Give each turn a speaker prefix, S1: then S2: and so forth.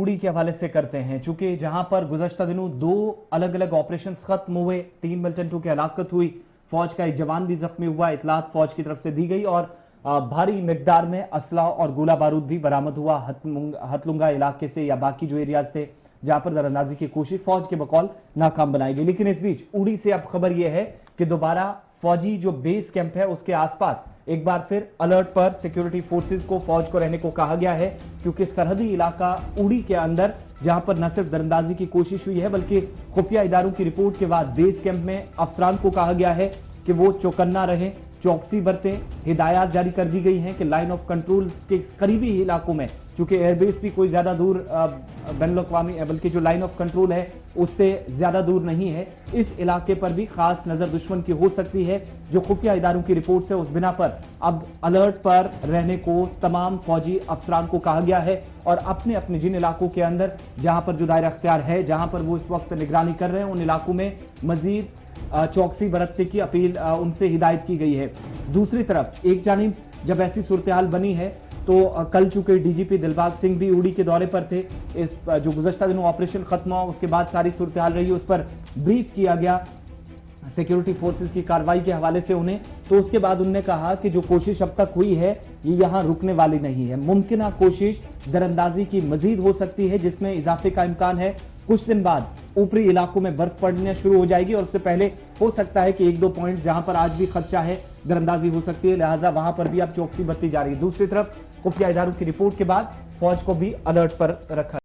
S1: उड़ी के हवाले से करते हैं, चूंकि जहां पर गुज़श्ता दिनों 2 अलग अलग ऑपरेशंस खत्म हुए, 3 मिलिटेंटों की हलाकत हुई, फौज का एक जवान भी जख्मी हुआ, इतलात फौज की तरफ से दी गई और भारी मिकदार में असला और गोला बारूद भी बरामद हुआ हथलुंगा इलाके से या बाकी जो एरियाज थे जहां पर दरअंदाजी की कोशिश फौज के बकौल नाकाम बनाई गई। लेकिन इस बीच उड़ी से अब खबर यह है कि दोबारा फौजी जो बेस कैंप है उसके आसपास एक बार फिर अलर्ट पर सिक्योरिटी फोर्सेस को, फौज को रहने को कहा गया है, क्योंकि सरहदी इलाका उड़ी के अंदर जहां पर न सिर्फ दरअंदाजी की कोशिश हुई है बल्कि खुफिया इदारों की रिपोर्ट के बाद बेस कैंप में अफसरान को कहा गया है कि वो चौकन्ना रहें, चौकसी बरतें। हिदायत जारी कर दी गई हैं कि लाइन ऑफ कंट्रोल के करीबी इलाकों में, चूंकि एयरबेस भी कोई ज्यादा दूर बैनुल अक़वामी बल्कि जो लाइन ऑफ कंट्रोल है उससे ज्यादा दूर नहीं है, इस इलाके पर भी खास नजर दुश्मन की हो सकती है। जो खुफिया इदारों की रिपोर्ट है उस बिना पर अब अलर्ट पर रहने को तमाम फौजी अफसरान को कहा गया है और अपने अपने जिन इलाकों के अंदर जहां पर जो दायरा अख्तियार है, जहां पर वो इस वक्त निगरानी कर रहे हैं, उन इलाकों में मजीद चौकसी बरतने की अपील उनसे हिदायत की गई है। दूसरी तरफ एक जानिब जब ऐसी सूरत हाल बनी है तो कल चूंकि डीजीपी दिलबाग सिंह भी उड़ी के दौरे पर थे, इस जो गुज़श्ता दिनों ऑपरेशन खत्म हुआ उसके बाद सारी सूरत हाल रही उस पर ब्रीफ किया गया सिक्योरिटी फोर्सेस की कार्रवाई के हवाले से उन्हें। तो उसके बाद उन्होंने कहा कि जो कोशिश अब तक हुई है ये यहां रुकने वाली नहीं है, मुमकिन कोशिश दरअंदाजी की मजीद हो सकती है जिसमें इजाफे का इम्कान है। कुछ दिन बाद ऊपरी इलाकों में बर्फ पड़ना शुरू हो जाएगी और उससे पहले हो सकता है कि 1-2 पॉइंट जहां पर आज भी खदशा है दरअंदाजी हो सकती है, लिहाजा वहां पर भी अब चौकसी बरती जा रही है। दूसरी तरफ खुफिया इदारों की रिपोर्ट के बाद फौज को भी अलर्ट पर रखा